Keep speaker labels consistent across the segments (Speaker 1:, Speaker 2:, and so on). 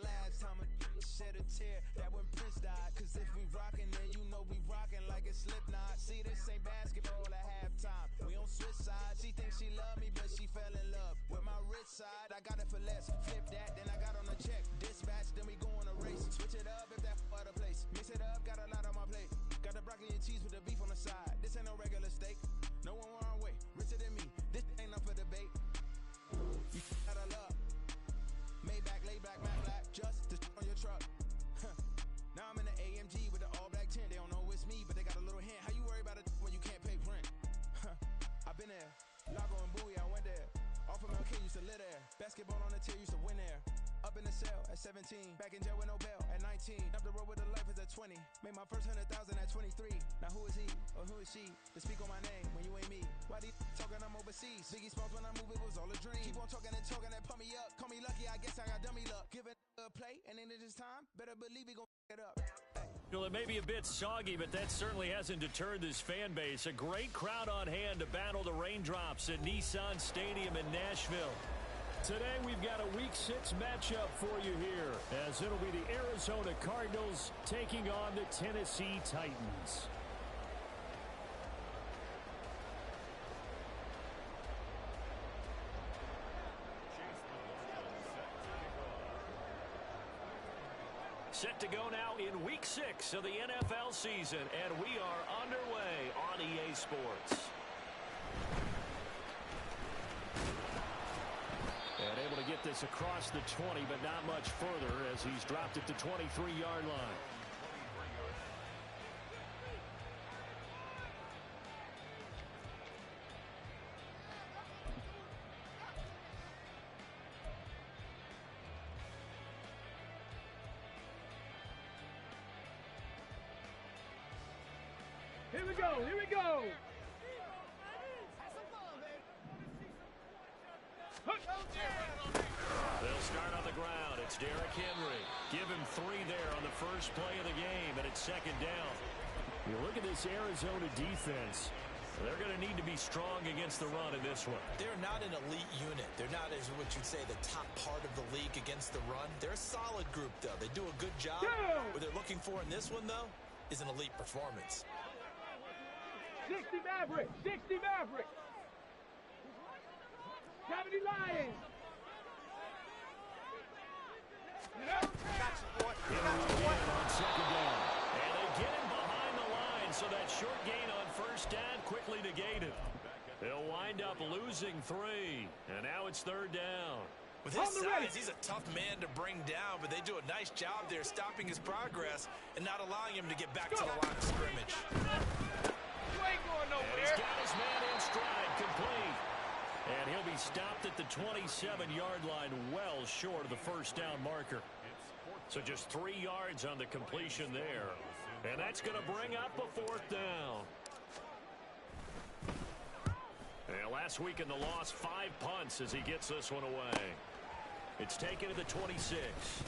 Speaker 1: Last time a shed a tear, that when Prince died. Cause if we rockin', then you know we rockin' like a Slipknot. See, this ain't basketball at halftime. We on switch sides. She thinks she love me, but she fell in love with my rich side. I got it for less. Flip that, then I got on a check. Dispatch, then we go on a race. Switch it up if that other place. Mix it up, got a lot on my plate. Got the broccoli and cheese with the beef on the side. This ain't no regular steak. No one wrong way. Richer than me. This ain't up for debate. You got a love. Maybach, laid back, matte black, just to on your truck. Now I'm in the AMG with the all black tint. They don't know it's me, but they got a little hint. How you worry about it when you can't pay rent? I've been there. Lago and Bowie, I went there. Off of MLK, used to live there. Basketball on the tier, used to win there. Up in the cell at 17. Back in jail with no bail at 19. Up the road with the life is at 20. Made my first 100,000 at 23. Now who is he or who is she to speak on my name when you ain't me? Why they talking I'm overseas? Biggie Smalls when I move, it was all a dream. Keep on talking and pump me up. Call me lucky, I guess I got dummy luck. Give it a play, and then it is time. Better believe we gon' it up. Hey.
Speaker 2: Well, it may be a bit soggy, but that certainly hasn't deterred this fan base. A great crowd on hand to battle the raindrops at Nissan Stadium in Nashville. Today we've got a Week 6 matchup for you here, as it'll be the Arizona Cardinals taking on the Tennessee Titans. Set to go now in Week 6 of the NFL season, and we are underway on EA Sports. And able to get this across the 20, but not much further as he's dropped it to 23-yard line.
Speaker 3: Here we go, here we go.
Speaker 2: They'll start on the ground. It's Derrick Henry. Give him 3 there on the first play of the game, and it's second down.
Speaker 4: You look at this Arizona defense.
Speaker 2: They're going to need to be strong against the run in this one.
Speaker 5: They're not an elite unit. They're not, as what you'd say, the top part of the league against the run. They're a solid group, though. They do a good job. What they're looking for in this one, though, is an elite performance.
Speaker 3: 60 Mavericks, 60 Mavericks. 70 Lions.
Speaker 2: On second down. And they get him behind the line, so that short gain on first down quickly negated. They'll wind up losing 3, and now it's third down.
Speaker 5: With his size, he's a tough man to bring down, but they do a nice job there stopping his progress and not allowing him to get back to the line of scrimmage.
Speaker 3: You ain't going nowhere.
Speaker 2: And he's got his man in stride, complete. And he'll be stopped at the 27-yard line, well short of the first down marker. So just 3 yards on the completion there. And that's going to bring up a fourth down. And last week in the loss, 5 punts as he gets this one away. It's taken to the 26.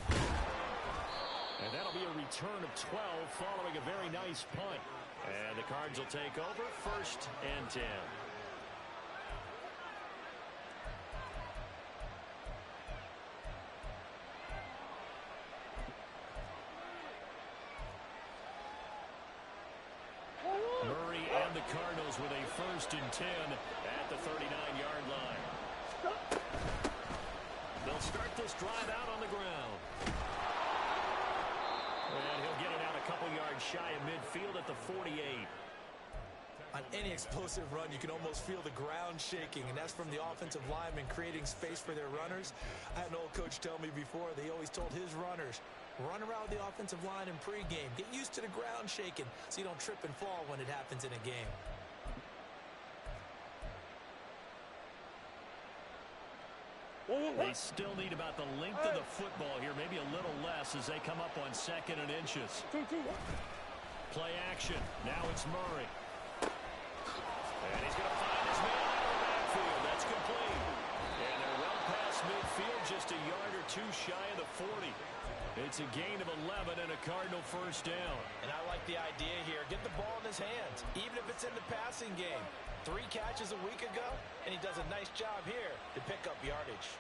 Speaker 2: And that'll be a return of 12 following a very nice punt. And the Cards will take over, 1st and 10. Murray and the Cardinals with a 1st and 10 at the 39-yard line. They'll start this drive out on the ground. And he'll get it out a couple yards shy of midfield at the 48.
Speaker 5: On any explosive run, you can almost feel the ground shaking, and that's from the offensive linemen creating space for their runners. I had an old coach tell me before, they always told his runners, run around the offensive line in pregame. Get used to the ground shaking so you don't trip and fall when it happens in a game.
Speaker 2: They still need about the length of the football here, maybe a little less as they come up on 2nd and inches. Play action. Now it's Murray. And he's going to find his man out of the backfield. That's complete. And they're well past midfield, just a yard or 2 shy of the 40. It's a gain of 11 and a Cardinal first down.
Speaker 5: And I like the idea here. Get the ball in his hands, even if it's in the passing game. 3 catches a week ago, and he does a nice job here to pick up yardage.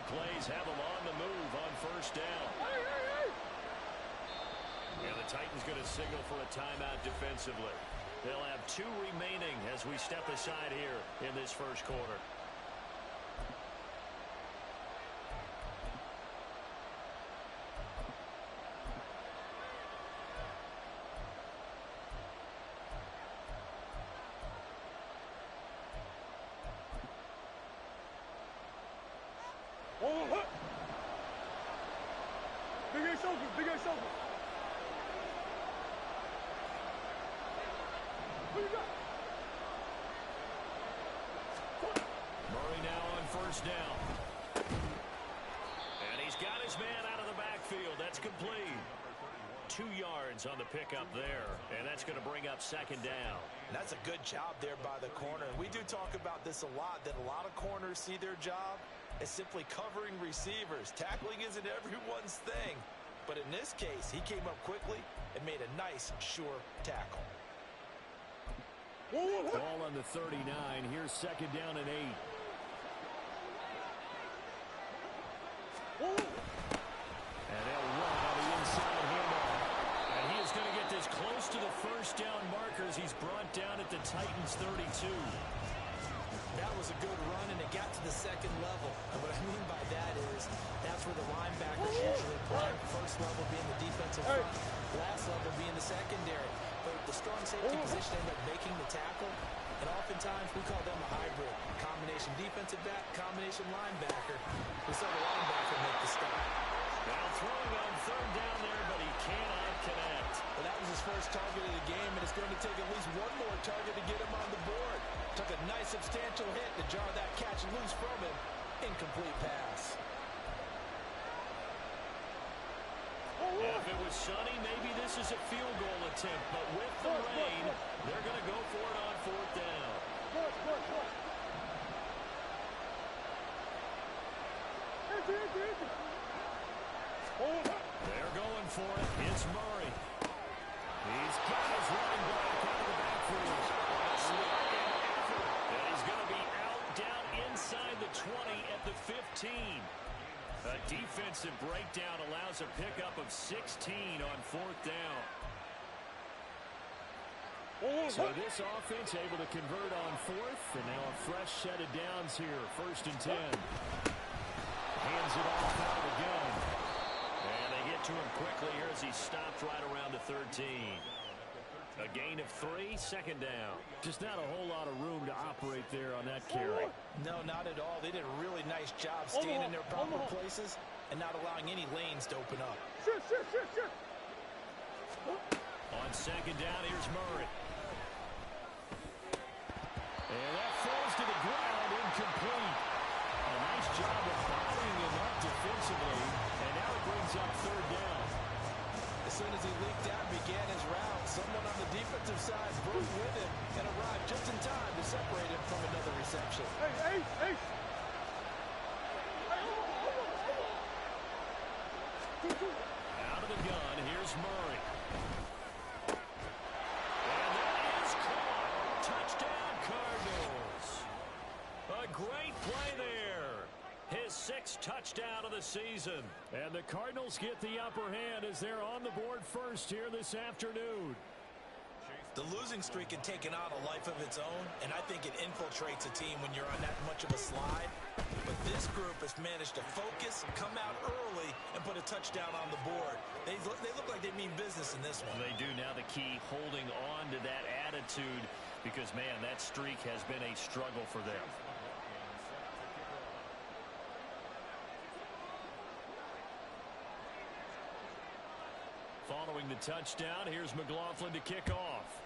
Speaker 2: plays have them on the move on first down. And the Titans going to signal for a timeout defensively. They'll have 2 remaining as we step aside here in this first quarter.
Speaker 3: Big ass open.
Speaker 2: Murray now on first down. And he's got his man out of the backfield. That's complete. 2 yards on the pickup there. And that's going to bring up second down.
Speaker 5: That's a good job there by the corner. We do talk about this a lot, that a lot of corners see their job as simply covering receivers. Tackling isn't everyone's thing. But in this case, he came up quickly and made a nice, sure tackle.
Speaker 4: Ball on the 39. Here's second down and 8. And they'll run on the inside handoff. And he is going to get this close to the first down markers. He's brought down at the Titans' 32.
Speaker 5: That was a good run, and it got to the second level. And what I mean by that is that's where the linebackers usually play. First level being the defensive front, last level being the secondary. But the strong safety position ended up making the tackle, and oftentimes we call them a hybrid. Combination defensive back, combination linebacker. We saw the linebacker make the stop.
Speaker 2: Now throwing on third down there, but he cannot connect.
Speaker 5: Well, that was his first target of the game, and it's going to take at least one more target to get him on the board. Took a nice substantial hit to jar that catch loose from him. Incomplete pass.
Speaker 2: If it was sunny, maybe this is a field goal attempt, but with the rain, they're going to go for it on fourth down. They're going for it. It's Murray. He's got his running back out of the backfield. And he's going to be out down inside the 20 at the 15. A defensive breakdown allows a pickup of 16 on fourth down.
Speaker 4: So this offense able to convert on fourth, and now a fresh set of downs here. First and 10. Hands it off out of the gun.
Speaker 2: And they get to him quickly here as he stopped right around the 13. A gain of 3, second down.
Speaker 4: Just not a whole lot of room to operate there on that carry.
Speaker 5: No, not at all. They did a really nice job staying in their proper places and not allowing any lanes to open up.
Speaker 2: On second down, here's Murray.
Speaker 4: And that falls to the ground, incomplete. A nice job of bodying him up defensively, and now it brings up third down.
Speaker 5: As soon as he leaked out and began his route, someone on the defensive side broke with him and arrived just in time to separate him from another reception.
Speaker 3: Hey.
Speaker 2: Out of the gun, here's Murray. And that is caught. Touchdown, Cardinals. A great play there. His 6th touchdown of the season.
Speaker 4: And the Cardinals get the upper hand as they're on the board first here this afternoon.
Speaker 5: The losing streak had taken on a life of its own, and I think it infiltrates a team when you're on that much of a slide. But this group has managed to focus, come out early, and put a touchdown on the board. They look like they mean business in this one.
Speaker 2: They do. Now the key, holding on to that attitude, because, man, that streak has been a struggle for them. Following the touchdown, here's McLaughlin to kick off.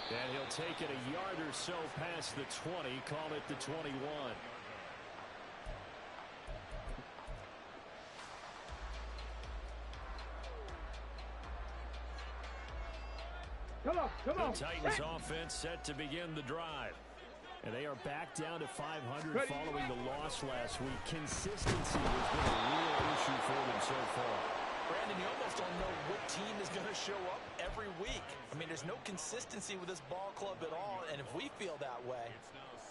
Speaker 2: And he'll take it a yard or so past the 20, call it the 21.
Speaker 3: Come on.
Speaker 2: The Titans offense set to begin the drive.
Speaker 4: And they are back down to 500 following the loss last week. Consistency has been a real issue for them so far.
Speaker 5: Brandon, you almost don't know what team is going to show up every week. I mean, there's no consistency with this ball club at all, and if we feel that way,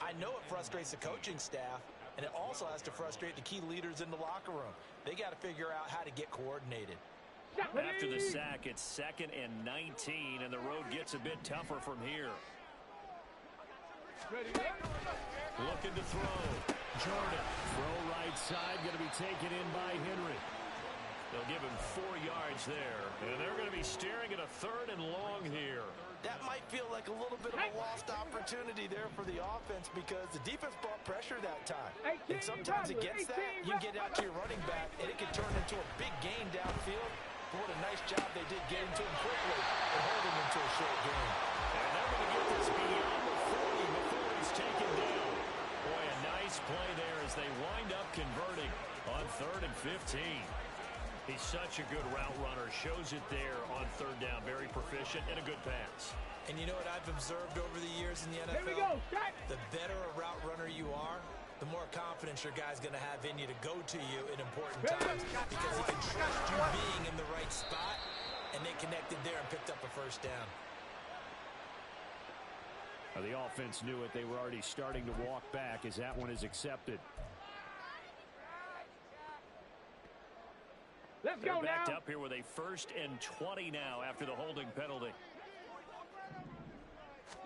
Speaker 5: I know it frustrates the coaching staff, and it also has to frustrate the key leaders in the locker room. They got to figure out how to get coordinated.
Speaker 2: After the sack, it's 2nd and 19, and the road gets a bit tougher from here. Looking to throw. Jordan. Throw right side, going to be taken in by Henry. They'll give him 4 yards there, and they're going to be staring at a 3rd and long here.
Speaker 5: That might feel like a little bit of a lost opportunity there for the offense because the defense brought pressure that time. And sometimes against that, you get out to your running back, and it can turn into a big gain downfield. But what a nice job they did getting to him quickly and holding him to a short gain.
Speaker 2: And they're going to get this beyond the 40 before he's taken down. Boy, a nice play there as they wind up converting on 3rd and 15. He's such a good route runner. Shows it there on 3rd down. Very proficient and a good pass.
Speaker 5: And you know what I've observed over the years in the NFL?
Speaker 3: Here we go. Shot.
Speaker 5: The better a route runner you are, the more confidence your guy's going to have in you to go to you in important times because he can trust you being in the right spot, and they connected there and picked up a 1st down.
Speaker 2: Well, the offense knew it. They were already starting to walk back as that one is accepted.
Speaker 3: Let's
Speaker 2: They're
Speaker 3: go
Speaker 2: backed
Speaker 3: now.
Speaker 2: up here with a 1st and 20 now after the holding penalty.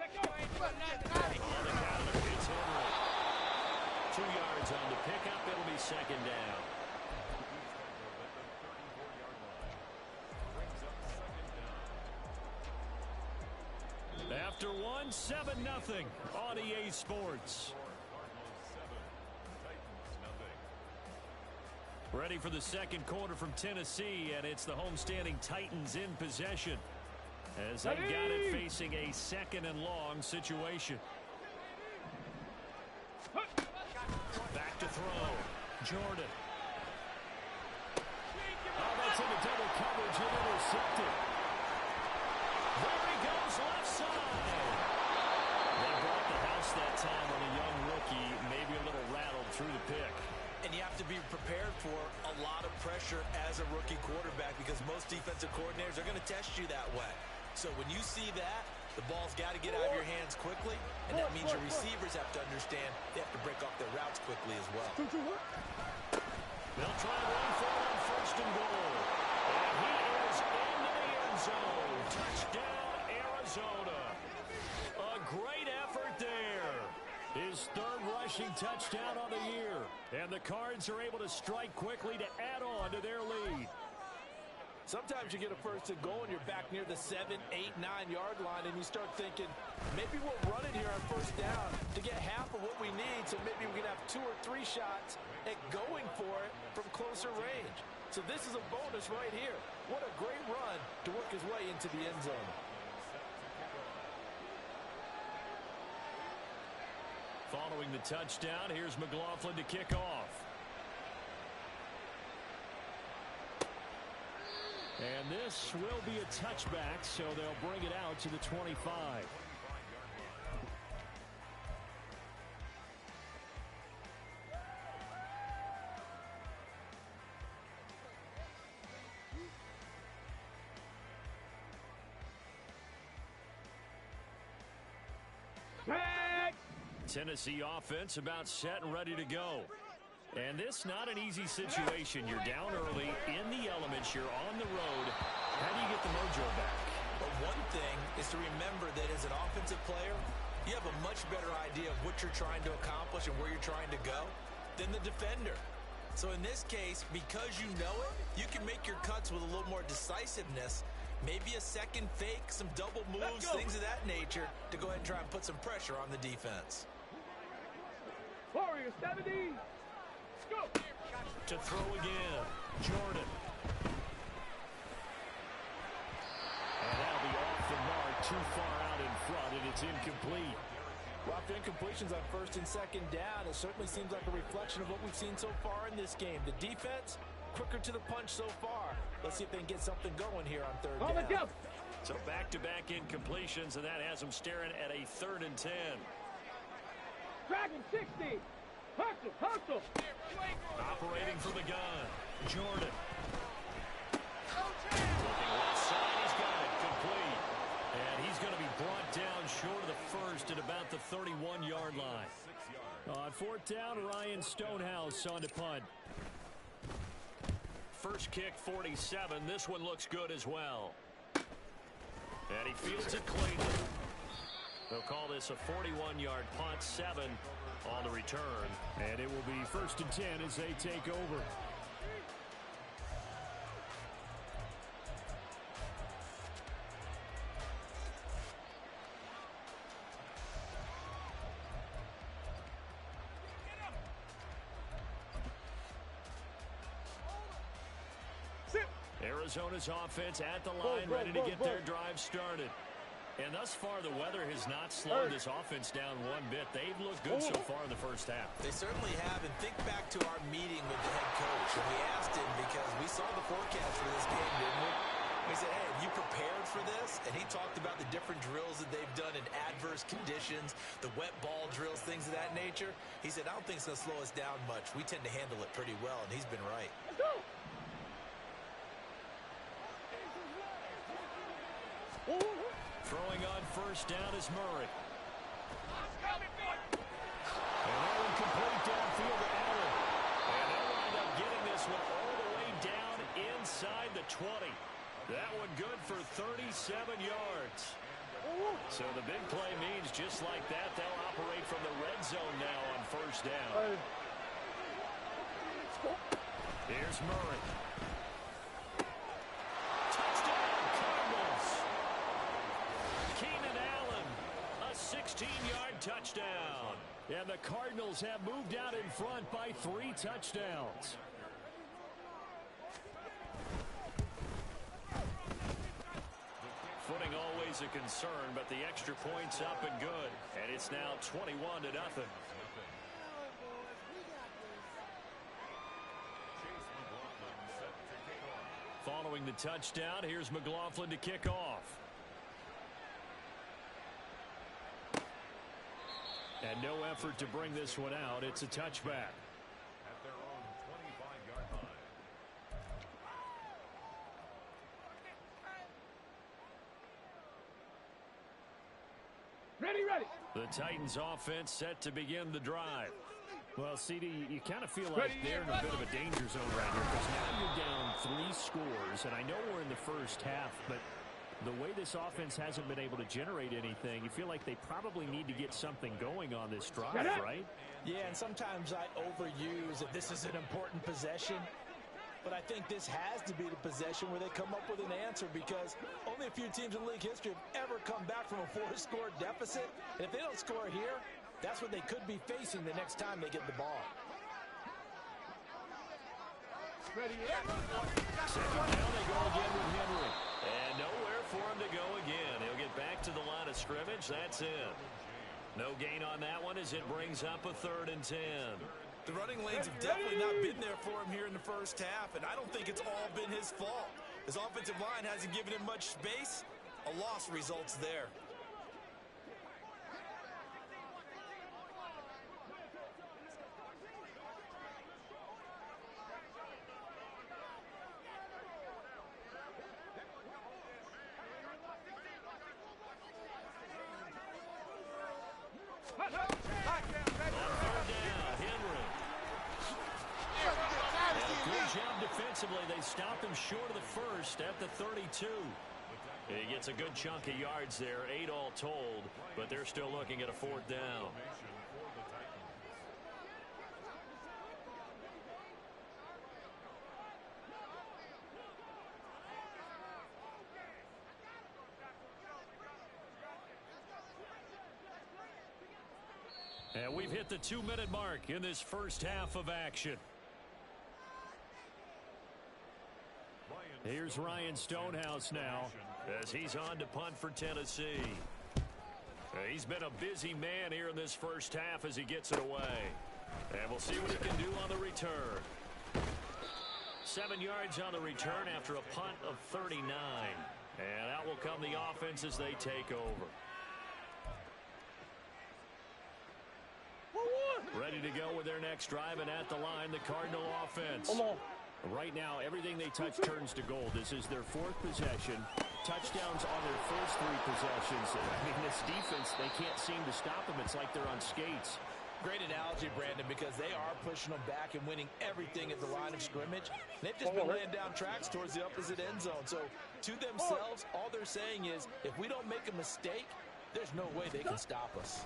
Speaker 3: Let's go.
Speaker 2: On the counter, it's Henry. 2 yards on the pickup. It'll be 2nd down. After one, 7-0 on EA Sports. Ready for the 2nd quarter from Tennessee, and it's the homestanding Titans in possession as they've got it facing a 2nd and long situation. Back to throw. Jordan. Oh, that's into double coverage and intercepted. There he goes, left side. They brought the house that time on a young rookie, maybe a little rattled through the pick.
Speaker 5: And you have to be prepared for a lot of pressure as a rookie quarterback because most defensive coordinators are going to test you that way. So when you see that, the ball's got to get out of your hands quickly, and that means your receivers have to understand they have to break off their routes quickly as well.
Speaker 2: They'll try and run for it on 1st and goal. And he is into the end zone. Touchdown, Arizona. A great effort there. His 3rd rushing touchdown on the year. And the Cards are able to strike quickly to add on to their lead.
Speaker 5: Sometimes you get a 1st and goal and you're back near the 7, 8, 9-yard line and you start thinking, maybe we'll run it here on 1st down to get half of what we need, so maybe we can have 2 or 3 shots at going for it from closer range. So this is a bonus right here. What a great run to work his way into the end zone.
Speaker 2: Following the touchdown, here's McLaughlin to kick off. And this will be a touchback, so they'll bring it out to the 25. Tennessee offense about set and ready to go. And this not an easy situation. You're down early, in the elements, you're on the road. How do you get the mojo back?
Speaker 5: But one thing is to remember that as an offensive player, you have a much better idea of what you're trying to accomplish and where you're trying to go than the defender. So in this case, because you know it, you can make your cuts with a little more decisiveness. Maybe a second fake, some double moves, things of that nature to go ahead and try and put some pressure on the defense.
Speaker 3: Warrior 70. Go.
Speaker 2: To throw again, Jordan. And that'll be off the mark, too far out in front, and it's incomplete.
Speaker 5: Well, after incompletions on 1st and 2nd down, it certainly seems like a reflection of what we've seen so far in this game. The defense, quicker to the punch so far. Let's see if they can get something going here on 3rd down.
Speaker 2: So back-to-back incompletions, and that has them staring at a 3rd and 10.
Speaker 3: Dragon 60. Hustle.
Speaker 2: Operating from the gun, Jordan. first at about the 31-yard line. On fourth down, Ryan Stonehouse on to punt. First kick, 47. This one looks good as well. And he fields it cleanly. They'll call this a 41-yard punt, 7 on the return. And it will be first and 10 as they take over. Arizona's offense at the line, ready to get their drive started. And thus far, the weather has not slowed this offense down one bit. They've looked good so far in the first half.
Speaker 5: They certainly have. And think back to our meeting with the head coach. And we asked him because we saw the forecast for this game, didn't we? We said, hey, have you prepared for this? And he talked about the different drills that they've done in adverse conditions, the wet ball drills, things of that nature. He said, I don't think it's going to slow us down much. We tend to handle it pretty well, and he's been right.
Speaker 3: Let's go.
Speaker 2: Throwing on first down is Murray. And that one complete downfield to Allen. And they'll wind up getting this one all the way down inside the 20. That one good for 37 yards. So the big play means just like that, they'll operate from the red zone now on first down. Here's Murray. Touchdown, Cardinals. Keenan Allen, a 16-yard touchdown. And the Cardinals have moved out in front by 3 touchdowns. Footing always a concern, but the extra point's up and good. And it's now 21-0. Following the touchdown, here's McLaughlin to kick off. And no effort to bring this one out. It's a touchback.
Speaker 4: At their own 25-yard line.
Speaker 3: Ready.
Speaker 2: The Titans offense set to begin the drive. Well, CD, you kind of feel like they're in a bit of a danger zone right here because now you're down 3 scores, and I know we're in the first half, but the way this offense hasn't been able to generate anything, you feel like they probably need to get something going on this drive, right?
Speaker 5: Yeah, and sometimes I overuse that this is an important possession. But I think this has to be the possession where they come up with an answer because only a few teams in league history have ever come back from a 4-score deficit. And if they don't score here, that's what they could be facing the next time they get the ball.
Speaker 3: Ready.
Speaker 2: Second down, they go again with Henry. And nowhere for him to go again. He'll get back to the line of scrimmage. That's it. No gain on that one as it brings up a 3rd and 10.
Speaker 5: The running lanes have definitely not been there for him here in the first half, and I don't think it's all been his fault. His offensive line hasn't given him much space. A loss results there.
Speaker 2: Defensively, they stopped him short of the first at the 32. He gets a good chunk of yards there, 8 all told, but they're still looking at a 4th down. And we've hit the 2-minute mark in this first half of action. Here's Ryan Stonehouse now as he's on to punt for Tennessee. He's been a busy man here in this first half as he gets it away. And we'll see what he can do on the return. 7 yards on the return after a punt of 39. And out will come the offense as they take over. Ready to go with their next drive, and at the line, the Cardinal offense. Right now, everything they touch turns to gold. This is their 4th possession. touchdowns on their first 3 possessions. I mean, this defense, they can't seem to stop them. It's like they're on skates.
Speaker 5: Great analogy, Brandon, because they are pushing them back and winning everything at the line of scrimmage. They've just been laying down tracks towards the opposite end zone. So to themselves, all they're saying is, if we don't make a mistake, there's no way they can stop us.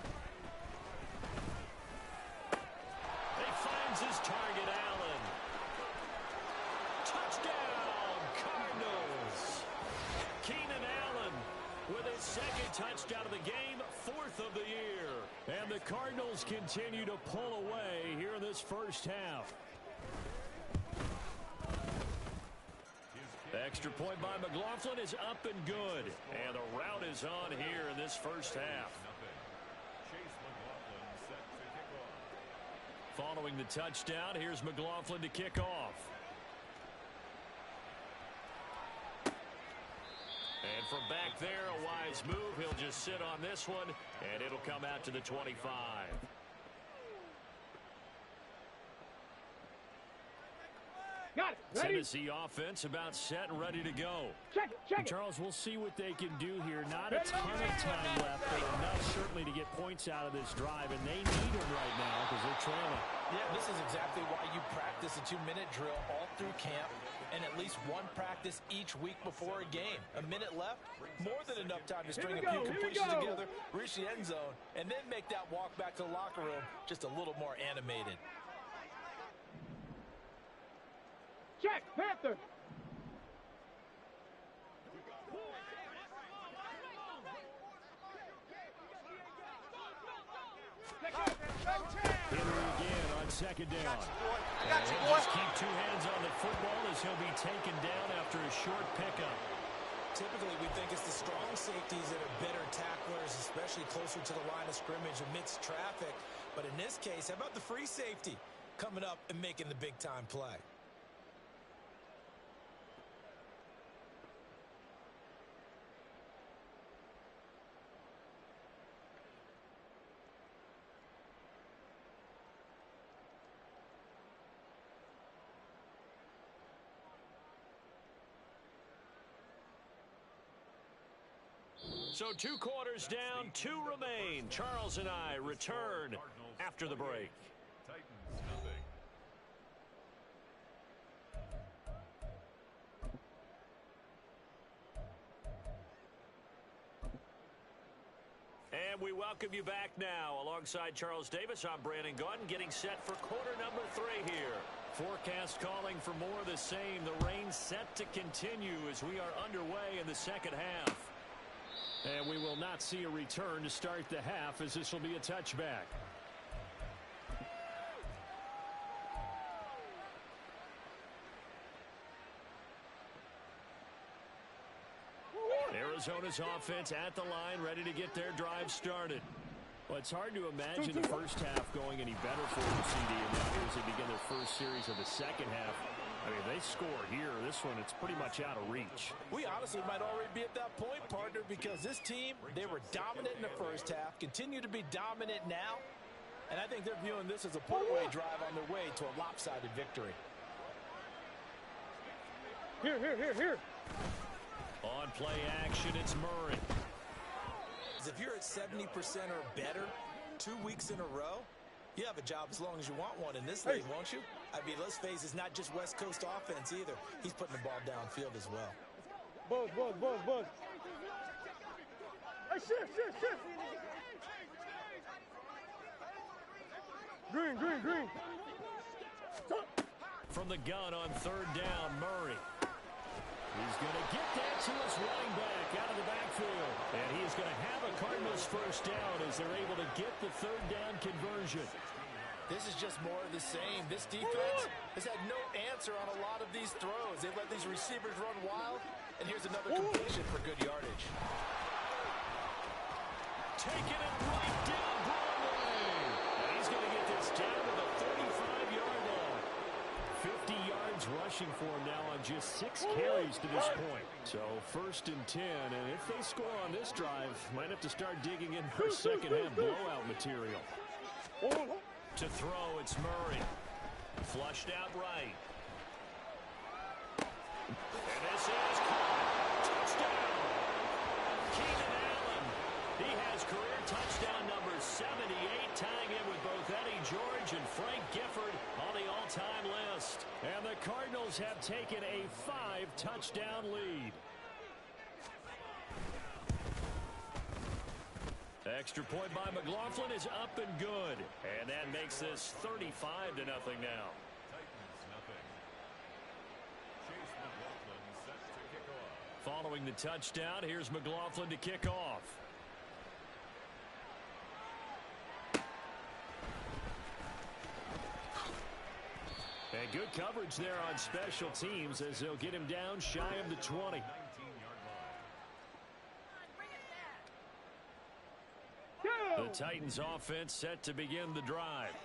Speaker 2: He finds his target, Allen. Touchdown, Cardinals. Keenan Allen with his 2nd touchdown of the game, 4th of the year. And the Cardinals continue to pull away here in this first half. The extra point by McLaughlin is up and good. And the route is on here in this first half. Following the touchdown, here's McLaughlin to kick off. And from back there, a wise move. He'll just sit on this one, and it'll come out to the 25.
Speaker 3: Got it. Ready?
Speaker 2: Tennessee offense about set and ready to go.
Speaker 3: Check it, check it.
Speaker 2: Charles, we'll see what they can do here. Not a ton of time left, but enough certainly to get points out of this drive, and they need them right now because they're trailing.
Speaker 5: Yeah, this is exactly why you practice a 2-minute drill all through camp and at least one practice each week before a game. A minute left, more than enough time to string a few completions together, reach the end zone, and then make that walk back to the locker room just a little more animated.
Speaker 3: Check, Panther.
Speaker 2: Henry again on 2nd down.
Speaker 6: Got you,
Speaker 2: He'll
Speaker 6: boy.
Speaker 2: just keep 2 hands on the football as he'll be taken down after a short pickup.
Speaker 5: Typically, we think it's the strong safeties that are better tacklers, especially closer to the line of scrimmage amidst traffic. But in this case, how about the free safety coming up and making the big-time play?
Speaker 2: So 2 quarters down, 2 remain. Charles and I return after the break. And we welcome you back now. Alongside Charles Davis, I'm Brandon Gautin, getting set for quarter number 3 here. Forecast calling for more of the same. The rain set to continue as we are underway in the second half. And we will not see a return to start the half, as this will be a touchback. Arizona's offense at the line, ready to get their drive started. Well, it's hard to imagine the first half going any better for the CD, and now here as they begin their first series of the second half. I mean, they score here. This one, it's pretty much out of reach.
Speaker 5: We honestly might already be at that point, partner, because this team, they were dominant in the first half, continue to be dominant now, and I think they're viewing this as a pull-away drive on their way to a lopsided victory.
Speaker 3: Here.
Speaker 2: On play action, it's Murray.
Speaker 5: If you're at 70% or better 2 weeks in a row, you have a job as long as you want one in this league, won't you? I mean, let's face it, it's not just West Coast offense either. He's putting the ball downfield as well.
Speaker 3: Buzz. Hey, shift. Green.
Speaker 2: From the gun on 3rd down, Murray. He's going to get that to his running back out of the backfield. And he's going to have a Cardinals first down as they're able to get the 3rd down conversion.
Speaker 5: This is just more of the same. This defense has had no answer on a lot of these throws. They've let these receivers run wild, and here's another completion for good yardage.
Speaker 2: Taking it right down Broadway. And he's going to get this down to the 35-yard line. 50 yards rushing for him now on just 6 carries to this point. So 1st and 10, and if they score on this drive, might have to start digging in for second half blowout material. To throw, it's Murray. Flushed out right. And this is caught. Touchdown. Keenan Allen. He has career touchdown number 78, tying in with both Eddie George and Frank Gifford on the all-time list. And the Cardinals have taken a 5-touchdown lead. Extra point by McLaughlin is up and good. And that makes this 35-0 now. Following the touchdown, here's McLaughlin to kick off. And good coverage there on special teams as they'll get him down shy of the 20. The Titans offense set to begin the drive.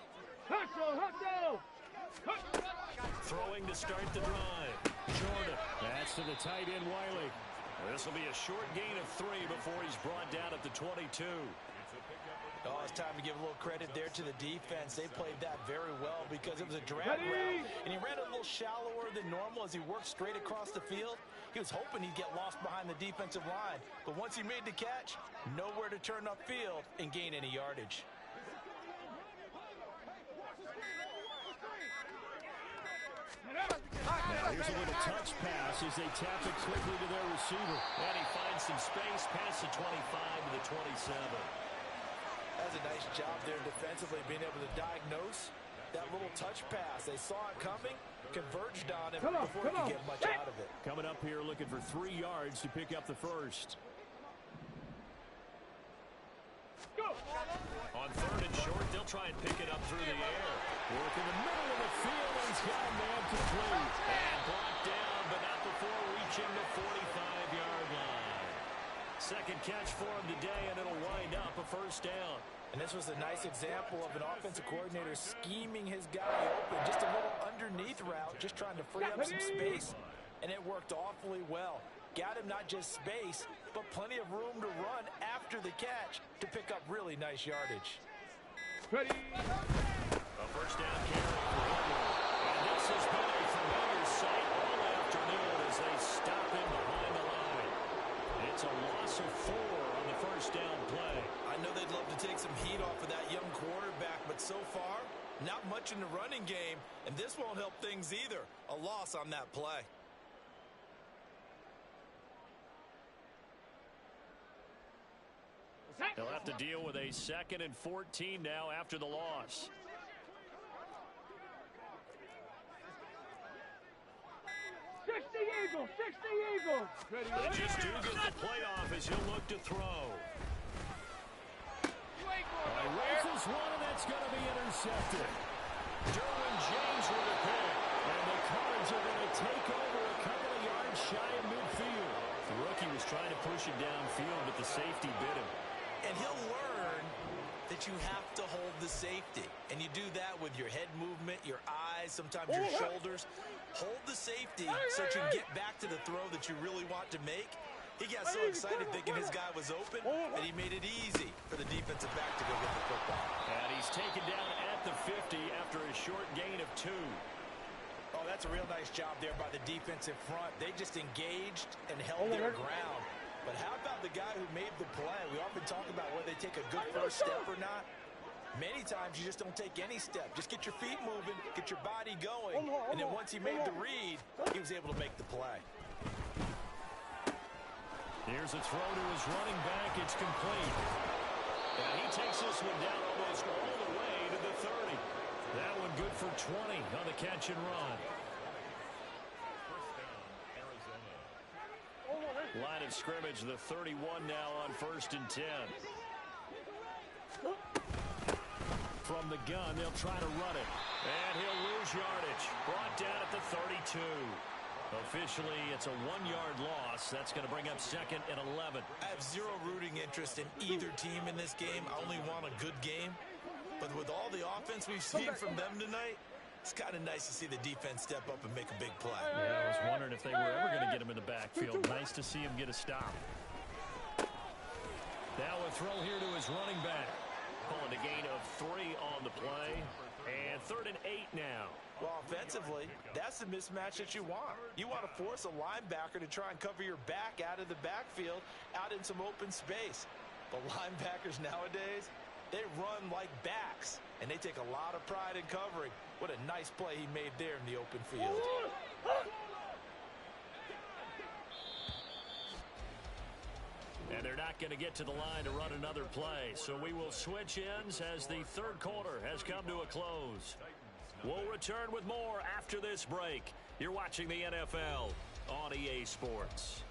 Speaker 2: Throwing to start the drive. Jordan. That's to the tight end, Wiley. This will be a short gain of 3 before he's brought down at the 22.
Speaker 5: Oh, it's time to give a little credit there to the defense. They played that very well because it was a drag route, and he ran a little shallower than normal as he worked straight across the field. He was hoping he'd get lost behind the defensive line, but once he made the catch, nowhere to turn upfield and gain any yardage.
Speaker 2: Now here's a little touch pass as they tap it quickly to their receiver. And he finds some space past the 25 to the 27.
Speaker 5: That's a nice job there defensively, being able to diagnose that little touch pass. They saw it coming, converged on him before he could get much out of it.
Speaker 2: Coming up here looking for 3 yards to pick up the first. On 3rd and short, they'll try and pick it up through the air. Work in the middle of the field, and he's got a man complete. And blocked down, but not before reaching the 45-yard line. Second catch for him today, and it'll wind up a first down.
Speaker 5: And this was a nice example of an offensive coordinator scheming his guy open. Just a little underneath route, just trying to free up some space, and it worked awfully well. Got him not just space, but plenty of room to run after the catch to pick up really nice yardage.
Speaker 3: Ready.
Speaker 2: A first down carry for Henry. And this has been a familiar sight all afternoon as they stop him behind the line. It's a loss of 4 on the first down play.
Speaker 5: I know they'd love to take some heat off of that young quarterback, but so far, not much in the running game, and this won't help things either. A loss on that play.
Speaker 2: They'll have to deal with a 2nd and 14 now after the loss.
Speaker 3: 60 Eagles, 60 Eagles.
Speaker 2: They just do get the playoff as he'll look to throw. Rifles one, and that's going to be intercepted. Derwin James with a pick. And the Cards are going to take over a couple of yards shy of midfield. The rookie was trying to push it downfield, but the safety bit him.
Speaker 5: And he'll learn that you have to hold the safety. And you do that with your head movement, your eyes, sometimes your shoulders. Hold the safety so that you can get back to the throw that you really want to make. He got so excited thinking his guy was open that he made it easy for the defensive back to go get the football.
Speaker 2: And he's taken down at the 50 after a short gain of 2.
Speaker 5: Oh, that's a real nice job there by the defensive front. They just engaged and held their ground. But how about the guy who made the play? We often talk about whether they take a good first step or not. Many times you just don't take any step. Just get your feet moving, get your body going. And then once he made the read, he was able to make the play.
Speaker 2: Here's a throw to his running back. It's complete. And he takes this one down almost all the way to the 30. That one good for 20 on the catch and run. Line of scrimmage, the 31 now on 1st and 10. From the gun, they'll try to run it. And he'll lose yardage. Brought down at the 32. Officially, it's a 1-yard loss. That's going to bring up 2nd and 11.
Speaker 5: I have zero rooting interest in either team in this game. I only want a good game. But with all the offense we've seen from them tonight, it's kind of nice to see the defense step up and make a big play.
Speaker 2: Yeah, I was wondering if they were ever going to get him in the backfield. Nice to see him get a stop. Now a throw here to his running back. Calling a gain of 3 on the play. And 3rd and 8 now.
Speaker 5: Well, offensively, that's the mismatch that you want. You want to force a linebacker to try and cover your back out of the backfield, out in some open space. But linebackers nowadays, they run like backs, and they take a lot of pride in covering. What a nice play he made there in the open field.
Speaker 2: And they're not going to get to the line to run another play. So we will switch ends as the 3rd quarter has come to a close. We'll return with more after this break. You're watching the NFL on EA Sports.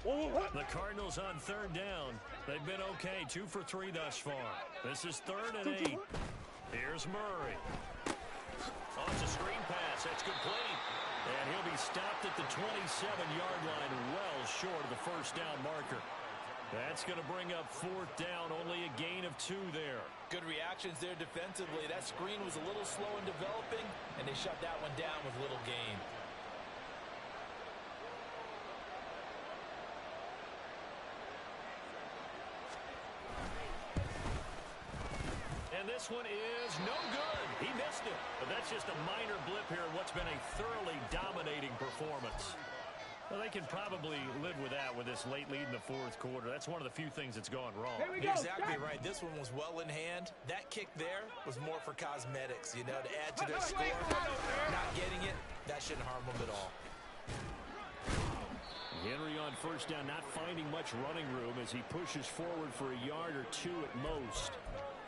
Speaker 2: The Cardinals on 3rd down. They've been okay, 2 for 3 thus far. This is 3rd and 8. Here's Murray. Oh, it's a screen pass. That's complete. And he'll be stopped at the 27-yard line, well short of the first down marker. That's going to bring up 4th down, only a gain of 2 there.
Speaker 5: Good reactions there defensively. That screen was a little slow in developing, and they shut that one down with little gain.
Speaker 2: And this one is no good. He missed it. But that's just a minor blip here in what's been a thoroughly dominating performance. Well, they can probably live with that with this late lead in the 4th quarter. That's one of the few things that's gone wrong.
Speaker 5: You're exactly right. This one was well in hand. That kick there was more for cosmetics, you know, to add to their score. Not getting it, that shouldn't harm them at all.
Speaker 2: Henry on 1st down, not finding much running room as he pushes forward for a yard or 2 at most.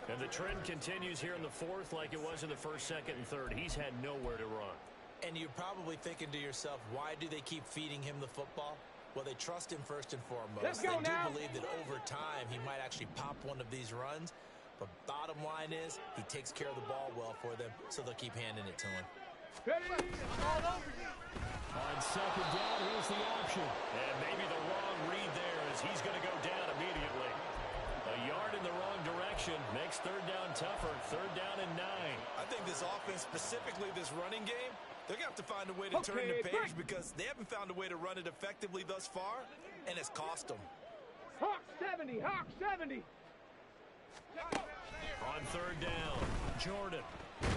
Speaker 2: And the trend continues here in the 4th like it was in the 1st, 2nd, and 3rd. He's had nowhere to run.
Speaker 5: And you're probably thinking to yourself, why do they keep feeding him the football? Well, they trust him first and foremost. They do believe that over time he might actually pop one of these runs. But bottom line is he takes care of the ball well for them, so they'll keep handing it to him.
Speaker 2: On 2nd down, here's the option. And maybe the wrong read there as he's going to go down immediately. A yard in the wrong direction makes 3rd down tougher. 3rd down and 9.
Speaker 5: I think this offense, specifically this running game, they're going to have to find a way to turn the page because they haven't found a way to run it effectively thus far, and it's cost them.
Speaker 3: Hawk 70, Hawk 70.
Speaker 2: On 3rd down, Jordan. And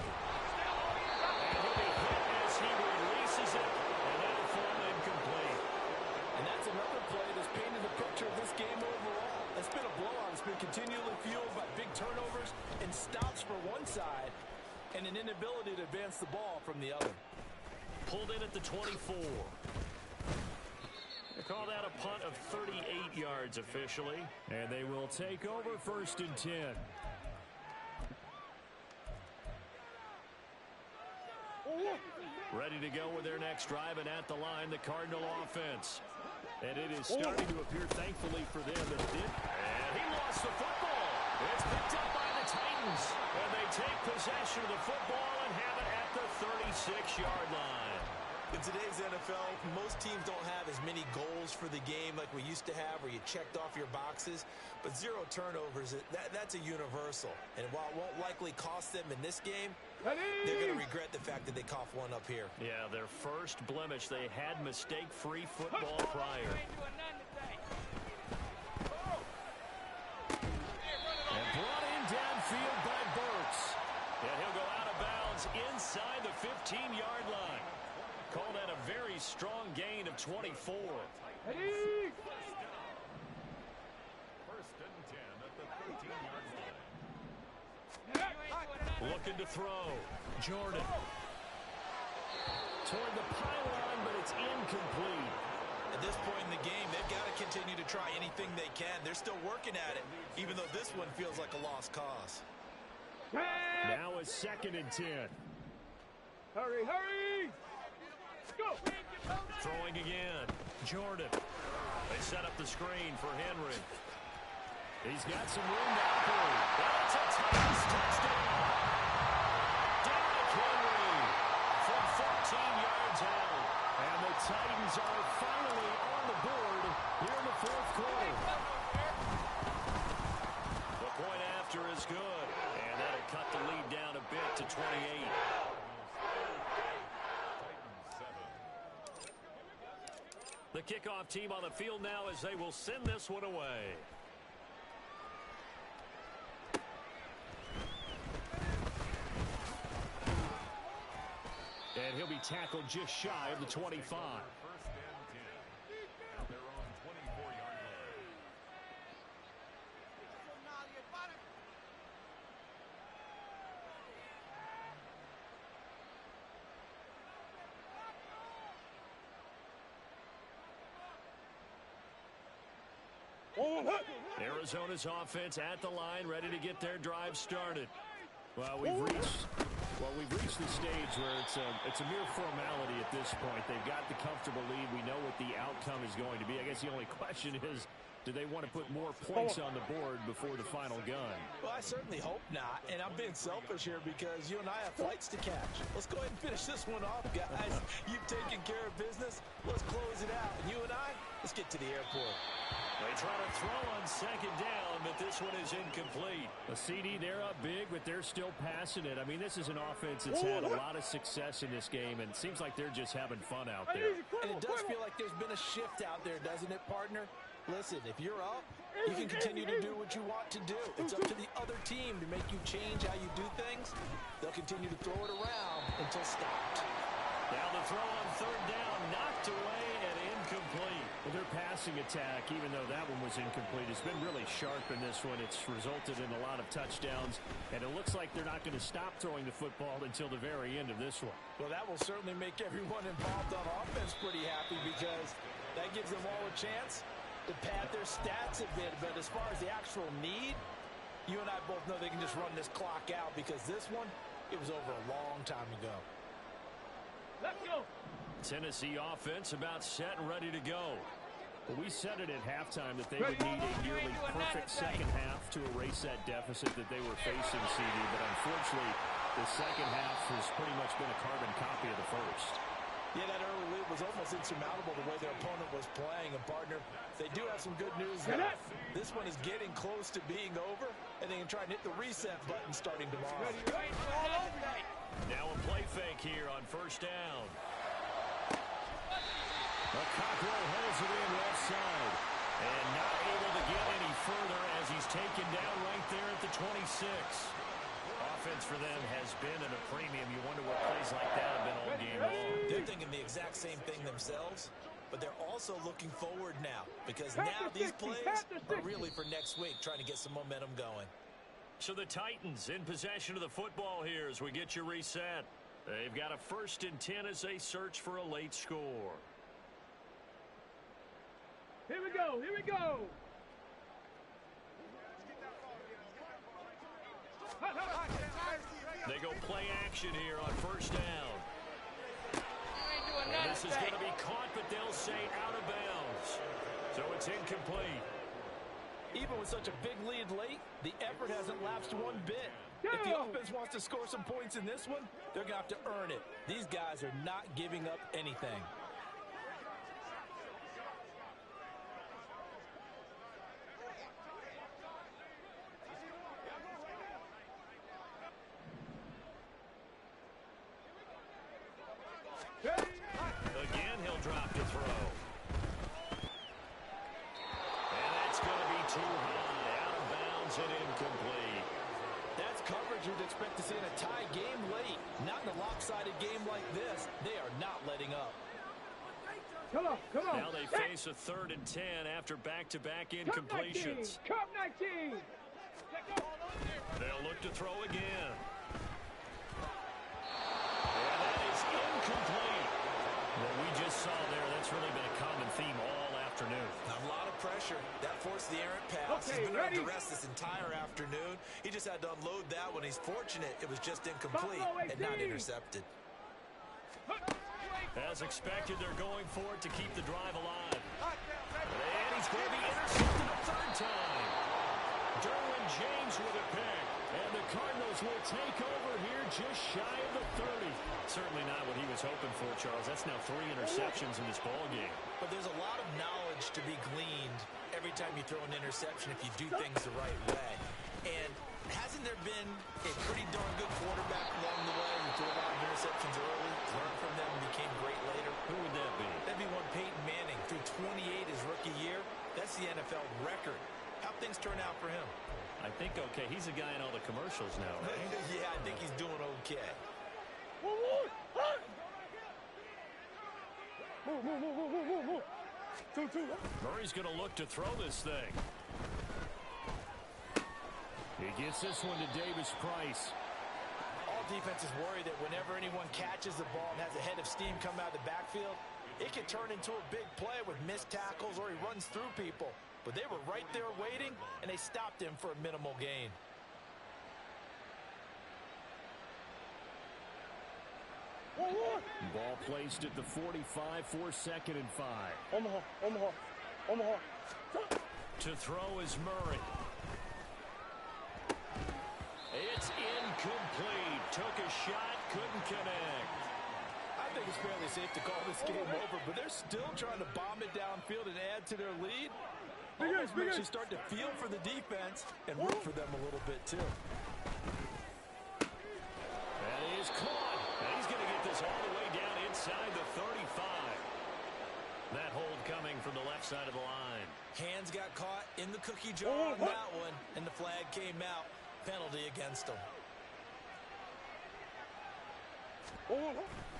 Speaker 2: he'll be hit as he releases it, and that'll fall incomplete.
Speaker 6: And that's another play that's painted the picture of this game overall. It's been a blowout. It's been continually fueled by big turnovers and stops for one side and an inability to advance the ball from the other.
Speaker 2: Pulled in at the 24. They call that a punt of 38 yards officially. And they will take over 1st and 10. Ready to go with their next drive, and at the line, the Cardinal offense. And it is starting to appear, thankfully for them, that it did. And he lost the football. It's picked up by the Titans. And they take possession of the football and have it at the 36-yard line.
Speaker 5: In today's NFL, most teams don't have as many goals for the game like we used to have where you checked off your boxes. But 0 turnovers, that's a universal. And while it won't likely cost them in this game, they're going to regret the fact that they coughed one up here.
Speaker 2: Yeah, their first blemish. They had mistake-free football prior. And brought in downfield by Burks. And he'll go out of bounds inside the 15-yard line. Call that a very strong gain of 24.
Speaker 3: Ready?
Speaker 4: 1st and 10 at the 13-yard line.
Speaker 2: Looking to throw. Jordan. Toward the pylon, but it's incomplete.
Speaker 5: At this point in the game, they've got to continue to try anything they can. They're still working at it, even though this one feels like a lost cause.
Speaker 2: Now a 2nd and 10.
Speaker 3: Hurry, hurry! Go!
Speaker 2: Throwing again. Jordan. They set up the screen for Henry. He's got some room to operate. That's a Titans touchdown. Derrick Henry from 14 yards out. And the Titans are finally on the board here in the 4th quarter. The point after is good. And that'll cut the lead down a bit to 28. The kickoff team on the field now as they will send this one away. And he'll be tackled just shy of the 25. Arizona's offense at the line, ready to get their drive started. Well, we've reached the stage where it's a mere formality at this point. They've got the comfortable lead. We know what the outcome is going to be. I guess the only question is, do they want to put more points on the board before the final gun?
Speaker 6: Well, I certainly hope not. And I'm being selfish here because you and I have flights to catch. Let's go ahead and finish this one off, guys. You've taken care of business. Let's close it out. And you and I, let's get to the airport.
Speaker 2: They try to throw on second down, but this one is incomplete. A CD, they're up big, but they're still passing it. I mean, this is an offense that's had a lot of success in this game, and it seems like they're just having fun out there.
Speaker 6: And it does feel like there's been a shift out there, doesn't it, partner? Listen, if you're up, you can continue to do what you want to do. It's up to the other team to make you change how you do things. They'll continue to throw it around until stopped.
Speaker 2: Now the throw on third down, knocked away and incomplete. Well, their passing attack, even though that one was incomplete, has been really sharp in this one. It's resulted in a lot of touchdowns, and it looks like they're not going to stop throwing the football until the very end of this one.
Speaker 6: Well, that will certainly make everyone involved on offense pretty happy because that gives them all a chance to pad their stats a bit. But as far as the actual need, you and I both know they can just run this clock out because this one, it was over a long time ago.
Speaker 3: Let's go.
Speaker 2: Tennessee offense about set and ready to go. Well, we said it at halftime that they would need a nearly perfect second half to erase that deficit that they were facing, CD. But unfortunately, the second half has pretty much been a carbon copy of the first.
Speaker 6: Yeah, that early lead was almost insurmountable the way their opponent was playing. And, partner, they do have some good news now. This one is getting close to being over, and they can try and hit the reset button starting tomorrow.
Speaker 2: Now a play fake here on first down. Cockrell holds it in left side. And not able to get any further as he's taken down right there at the 26. Offense for them has been at a premium. You wonder what plays like that have been all game long.
Speaker 6: They're thinking the exact same thing themselves, but they're also looking forward now because now these plays are really for next week, trying to get some momentum going.
Speaker 2: So the Titans in possession of the football here as we get your reset. They've got a 1st and 10 as they search for a late score.
Speaker 3: Here we go. Here we go.
Speaker 2: They go play action here on first down. And this is going to be caught, but they'll say out of bounds. So it's incomplete.
Speaker 6: Even with such a big lead late, the effort hasn't lapsed one bit. If the offense wants to score some points in this one, they're going to have to earn it. These guys are not giving up anything.
Speaker 2: Again, he'll drop to throw. And that's going to be too high. Out of bounds and incomplete.
Speaker 6: That's coverage you'd expect to see in a tie game late. Not in a lopsided game like this. They are not letting up.
Speaker 3: Come on, come on.
Speaker 2: Now they face a 3rd and 10 after back-to-back incompletions.
Speaker 3: Cup 19.
Speaker 2: They'll look to throw again. And that is incomplete. What we just saw there, that's really been a common theme all afternoon.
Speaker 6: A lot of pressure. That forced the errant pass.
Speaker 3: Okay,
Speaker 6: He's been
Speaker 3: ready?
Speaker 6: under duress this entire afternoon. He just had to unload that one. He's fortunate it was just incomplete and not intercepted.
Speaker 2: As expected, they're going for it to keep the drive alive. And he's going to be intercepted a 3rd time. Derwin James with a pick. And the Cardinals will take over here just shy of the 30. Certainly not what he was hoping for, Charles. That's now 3 interceptions in this ballgame.
Speaker 6: But there's a lot of knowledge to be gleaned every time you throw an interception if you do things the right way. And hasn't there been a pretty darn good quarterback along the way who threw a lot of interceptions early, learned from them, and became great later?
Speaker 2: Who would that be?
Speaker 6: That'd be one Peyton Manning. Threw 28 his rookie year. That's the NFL record. How'd things turn out for him?
Speaker 2: I think okay. He's a guy in all the commercials now, right?
Speaker 6: Yeah, I think he's doing okay.
Speaker 3: Move. 2.
Speaker 2: Murray's going to look to throw this thing. He gets this one to Davis Price.
Speaker 6: All defenses worry that whenever anyone catches the ball and has a head of steam come out of the backfield, it can turn into a big play with missed tackles or he runs through people. But they were right there waiting, and they stopped him for a minimal gain.
Speaker 2: Ball placed at the 45 for 2nd and 5.
Speaker 3: Omaha.
Speaker 2: To throw is Murray. It's incomplete. Took a shot, couldn't connect.
Speaker 6: I think it's fairly safe to call this game over, but they're still trying to bomb it downfield and add to their lead. Almost makes you start to feel for the defense and root for them a little bit, too.
Speaker 2: That is caught. And he's going to get this all the way down inside the 35. That hold coming from the left side of the line.
Speaker 6: Hands got caught in the cookie jar on that one, and the flag came out. Penalty against them.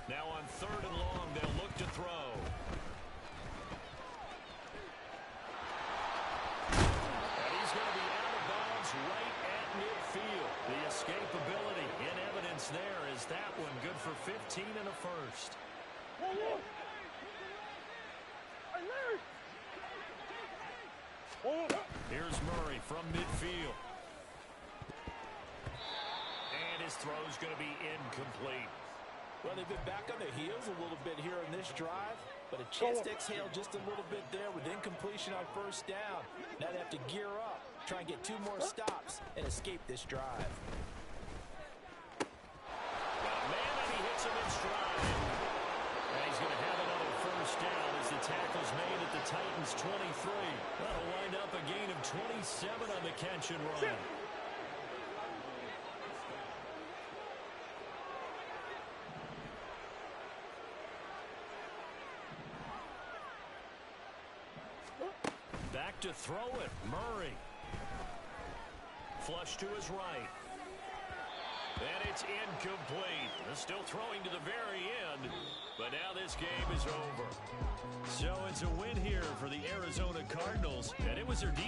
Speaker 2: Now on 3rd and long, they'll look to throw. And he's going to be out of bounds right at midfield. The escapability in evidence there is that one good for 15 and a first. Here's Murray from midfield. And his throw's going to be incomplete.
Speaker 6: Well, they've been back on their heels a little bit here in this drive, but a chance to exhale just a little bit there with incompletion on 1st down. Now they have to gear up, try and get 2 more stops, and escape this drive.
Speaker 2: Man, and he hits him in stride. And he's going to have another 1st down as the tackle's made at the Titans' 23. That'll wind up a gain of 27 on the catch and run. Back to throw it, Murray. Flush to his right. And it's incomplete. They're still throwing to the very end, but now this game is over. So it's a win here for the Arizona Cardinals, and it was their defense.